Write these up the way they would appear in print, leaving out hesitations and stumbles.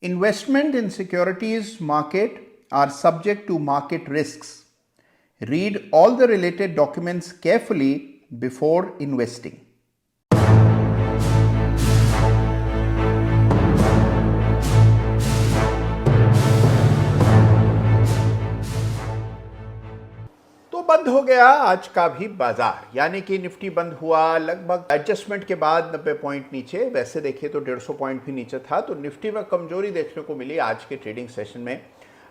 Investment in securities market are subject to market risks. Read all the related documents carefully before investing. तो बंद हो गया आज का भी बाजार, यानी कि निफ्टी बंद हुआ लगभग एडजस्टमेंट के बाद 90 पॉइंट नीचे। वैसे देखिए तो 150 पॉइंट भी नीचे था, तो निफ्टी में कमजोरी देखने को मिली आज के ट्रेडिंग सेशन में।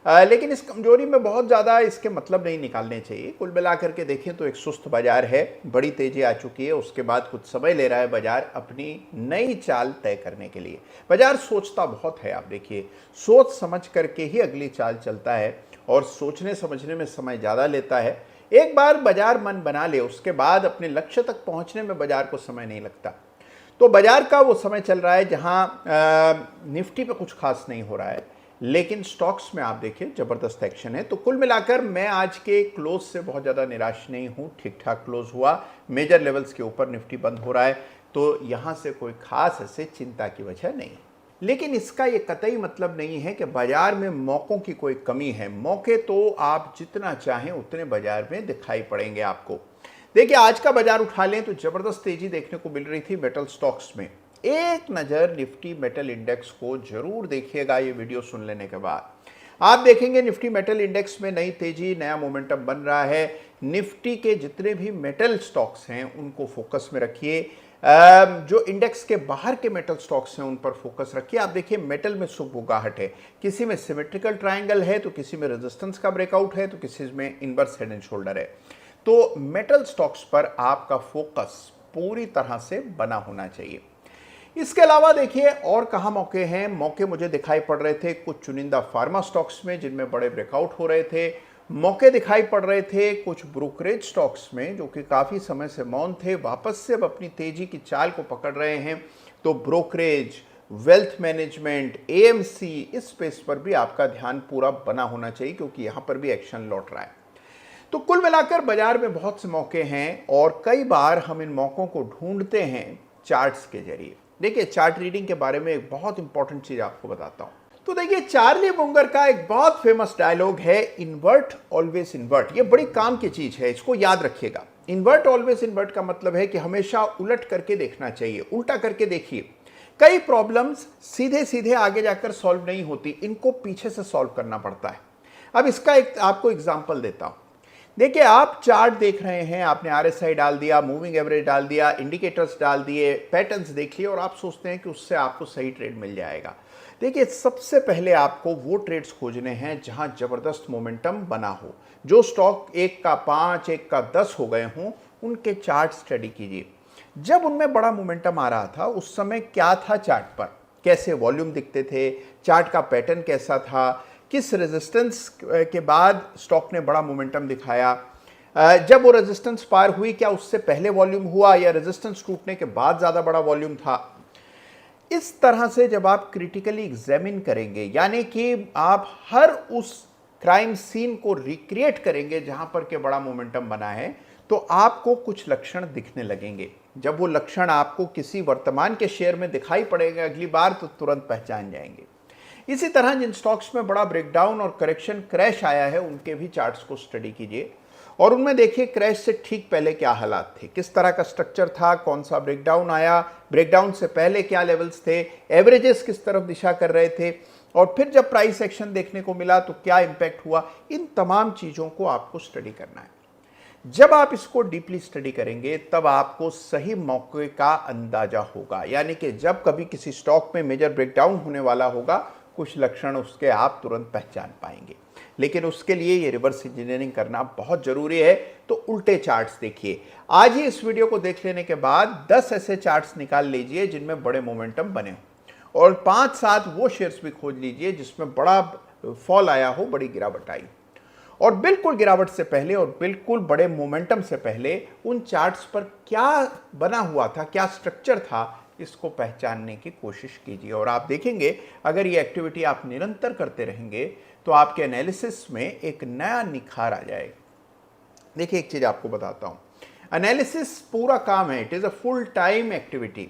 लेकिन इस कमजोरी में बहुत ज़्यादा इसके मतलब नहीं निकालने चाहिए। कुल मिलाकर के देखें तो एक सुस्त बाजार है, बड़ी तेजी आ चुकी है। उसके बाद कुछ समय ले रहा है बाजार अपनी नई चाल तय करने के लिए। बाजार सोचता बहुत है, आप देखिए सोच समझ करके ही अगली चाल चलता है और सोचने समझने में समय ज़्यादा लेता है। एक बार बाजार मन बना ले उसके बाद अपने लक्ष्य तक पहुंचने में बाजार को समय नहीं लगता। तो बाजार का वो समय चल रहा है जहां निफ्टी पे कुछ खास नहीं हो रहा है, लेकिन स्टॉक्स में आप देखिए जबरदस्त एक्शन है। तो कुल मिलाकर मैं आज के क्लोज से बहुत ज़्यादा निराश नहीं हूं, ठीक ठाक क्लोज हुआ। मेजर लेवल्स के ऊपर निफ्टी बंद हो रहा है, तो यहां से कोई खास ऐसे चिंता की वजह नहीं। लेकिन इसका ये कतई मतलब नहीं है कि बाजार में मौकों की कोई कमी है। मौके तो आप जितना चाहें उतने बाजार में दिखाई पड़ेंगे आपको। देखिए आज का बाजार उठा लें तो जबरदस्त तेजी देखने को मिल रही थी मेटल स्टॉक्स में। एक नज़र निफ्टी मेटल इंडेक्स को जरूर देखिएगा ये वीडियो सुन लेने के बाद। आप देखेंगे निफ्टी मेटल इंडेक्स में नई तेजी, नया मोमेंटम बन रहा है। निफ्टी के जितने भी मेटल स्टॉक्स हैं उनको फोकस में रखिए। जो इंडेक्स के बाहर के मेटल स्टॉक्स हैं उन पर फोकस रखिए। आप देखिए मेटल में सुगबुगाहट है, किसी में सिमेट्रिकल ट्रायंगल है तो किसी में रेजिस्टेंस का ब्रेकआउट है तो किसी में इनवर्स हेड एंड शोल्डर है। तो मेटल स्टॉक्स पर आपका फोकस पूरी तरह से बना होना चाहिए। इसके अलावा देखिए और कहां मौके हैं। मौके मुझे दिखाई पड़ रहे थे कुछ चुनिंदा फार्मा स्टॉक्स में जिनमें बड़े ब्रेकआउट हो रहे थे। मौके दिखाई पड़ रहे थे कुछ ब्रोकरेज स्टॉक्स में जो कि काफी समय से मौन थे, वापस से अब अपनी तेजी की चाल को पकड़ रहे हैं। तो ब्रोकरेज, वेल्थ मैनेजमेंट, एएमसी, इस स्पेस पर भी आपका ध्यान पूरा बना होना चाहिए क्योंकि यहां पर भी एक्शन लौट रहा है। तो कुल मिलाकर बाजार में बहुत से मौके हैं और कई बार हम इन मौकों को ढूंढते हैं चार्ट्स के जरिए। देखिए चार्ट रीडिंग के बारे में एक बहुत इंपॉर्टेंट चीज आपको बताता हूं। तो देखिए चार्ली मुंगर का एक बहुत फेमस डायलॉग है, इन्वर्ट ऑलवेज इन्वर्ट। ये बड़ी काम की चीज है, इसको याद रखिएगा। इन्वर्ट ऑलवेज इन्वर्ट का मतलब है कि हमेशा उलट करके देखना चाहिए, उल्टा करके देखिए। कई प्रॉब्लम्स सीधे सीधे आगे जाकर सॉल्व नहीं होती, इनको पीछे से सॉल्व करना पड़ता है। अब इसका एक आपको एग्जाम्पल देता हूं। देखिए आप चार्ट देख रहे हैं, आपने आरएसआई डाल दिया, मूविंग एवरेज डाल दिया, इंडिकेटर्स डाल दिए, पैटर्न्स देख लिए और आप सोचते हैं कि उससे आपको सही ट्रेड मिल जाएगा। देखिए सबसे पहले आपको वो ट्रेड्स खोजने हैं जहां जबरदस्त मोमेंटम बना हो। जो स्टॉक एक का 5, एक का 10 हो गए हों, उनके चार्ट स्टडी कीजिए। जब उनमें बड़ा मोमेंटम आ रहा था उस समय क्या था चार्ट पर, कैसे वॉल्यूम दिखते थे, चार्ट का पैटर्न कैसा था, किस रेजिस्टेंस के बाद स्टॉक ने बड़ा मोमेंटम दिखाया, जब वो रेजिस्टेंस पार हुई क्या उससे पहले वॉल्यूम हुआ या रेजिस्टेंस टूटने के बाद ज़्यादा बड़ा वॉल्यूम था। इस तरह से जब आप क्रिटिकली एग्जामिन करेंगे, यानी कि आप हर उस क्राइम सीन को रिक्रिएट करेंगे जहां पर के बड़ा मोमेंटम बना है, तो आपको कुछ लक्षण दिखने लगेंगे। जब वो लक्षण आपको किसी वर्तमान के शेयर में दिखाई पड़ेगा अगली बार, तो तुरंत पहचान जाएंगे। इसी तरह जिन स्टॉक्स में बड़ा ब्रेकडाउन और करेक्शन, क्रैश आया है, उनके भी चार्ट्स को स्टडी कीजिए और उनमें देखिए क्रैश से ठीक पहले क्या हालात थे, किस तरह का स्ट्रक्चर था, कौन सा ब्रेकडाउन आया, ब्रेकडाउन से पहले क्या लेवल्स थे, एवरेजेस किस तरफ दिशा कर रहे थे, और फिर जब प्राइस एक्शन देखने को मिला तो क्या इंपैक्ट हुआ। इन तमाम चीज़ों को आपको स्टडी करना है। जब आप इसको डीपली स्टडी करेंगे तब आपको सही मौके का अंदाजा होगा, यानी कि जब कभी किसी स्टॉक में मेजर ब्रेकडाउन होने वाला होगा, कुछ लक्षण उसके आप तुरंत पहचान पाएंगे। लेकिन उसके लिए ये रिवर्स इंजीनियरिंग करना बहुत जरूरी है। तो उल्टे चार्ट्स देखिए। आज ही इस वीडियो को देख लेने के बाद 10 ऐसे चार्ट्स निकाल लीजिए जिनमें बड़े मोमेंटम बने हो और 5-7 वो शेयर्स भी खोज लीजिए जिसमें बड़ा फॉल आया हो, बड़ी गिरावट आई। और बिल्कुल गिरावट से पहले और बिल्कुल बड़े मोमेंटम से पहले उन चार्ट्स पर क्या बना हुआ था, क्या स्ट्रक्चर था, इसको पहचानने की कोशिश कीजिए। और आप देखेंगे अगर ये एक्टिविटी आप निरंतर करते रहेंगे तो आपके एनालिसिस में एक नया निखार आ जाएगा। देखिए एक चीज आपको बताता हूं, एनालिसिस पूरा काम है, it is a full time activity.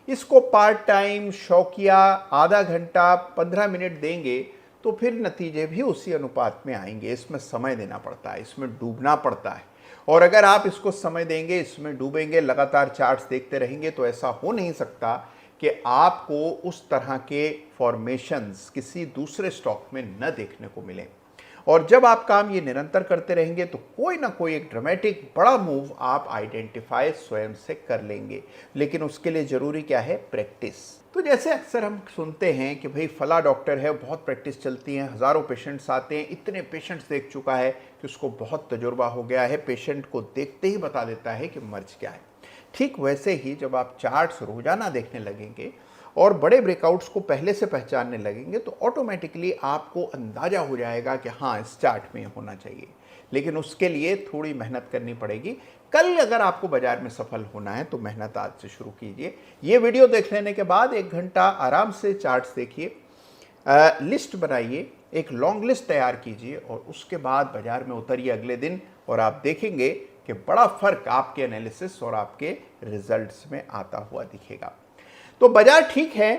इसको पार्ट टाइम शौकिया आधा घंटा 15 मिनट देंगे तो फिर नतीजे भी उसी अनुपात में आएंगे। इसमें समय देना पड़ता है, इसमें डूबना पड़ता है। और अगर आप इसको समय देंगे, इसमें डूबेंगे, लगातार चार्ट्स देखते रहेंगे तो ऐसा हो नहीं सकता कि आपको उस तरह के फॉर्मेशंस किसी दूसरे स्टॉक में न देखने को मिले। और जब आप काम ये निरंतर करते रहेंगे तो कोई ना कोई एक ड्रामेटिक बड़ा मूव आप आइडेंटिफाई स्वयं से कर लेंगे। लेकिन उसके लिए जरूरी क्या है? प्रैक्टिस। तो जैसे अक्सर हम सुनते हैं कि भाई फला डॉक्टर है, बहुत प्रैक्टिस चलती है, हज़ारों पेशेंट्स आते हैं, इतने पेशेंट्स देख चुका है कि उसको बहुत तजुर्बा हो गया है, पेशेंट को देखते ही बता देता है कि मर्ज क्या है। ठीक वैसे ही जब आप चार्ट्स रोजाना देखने लगेंगे और बड़े ब्रेकआउट्स को पहले से पहचानने लगेंगे तो ऑटोमेटिकली आपको अंदाजा हो जाएगा कि हाँ, इस चार्ट में होना चाहिए। लेकिन उसके लिए थोड़ी मेहनत करनी पड़ेगी। कल अगर आपको बाजार में सफल होना है तो मेहनत आज से शुरू कीजिए। ये वीडियो देख लेने के बाद 1 घंटा आराम से चार्ट्स देखिए, लिस्ट बनाइए, एक लॉन्ग लिस्ट तैयार कीजिए और उसके बाद बाजार में उतरिए अगले दिन और आप देखेंगे कि बड़ा फर्क आपके एनालिसिस और आपके रिजल्ट्स में आता हुआ दिखेगा। तो बाजार ठीक है,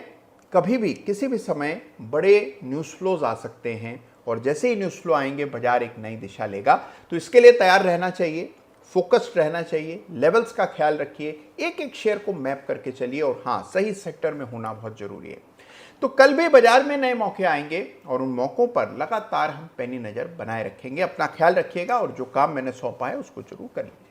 कभी भी किसी भी समय बड़े न्यूज़ फ्लोज आ सकते हैं और जैसे ही न्यूज़ फ्लो आएंगे बाजार एक नई दिशा लेगा। तो इसके लिए तैयार रहना चाहिए, फोकस्ड रहना चाहिए, लेवल्स का ख्याल रखिए, एक एक शेयर को मैप करके चलिए और हाँ, सही सेक्टर में होना बहुत जरूरी है। तो कल भी बाजार में नए मौके आएंगे और उन मौकों पर लगातार हम पैनी नज़र बनाए रखेंगे। अपना ख्याल रखिएगा और जो काम मैंने सौंपा है उसको जरूर करिए।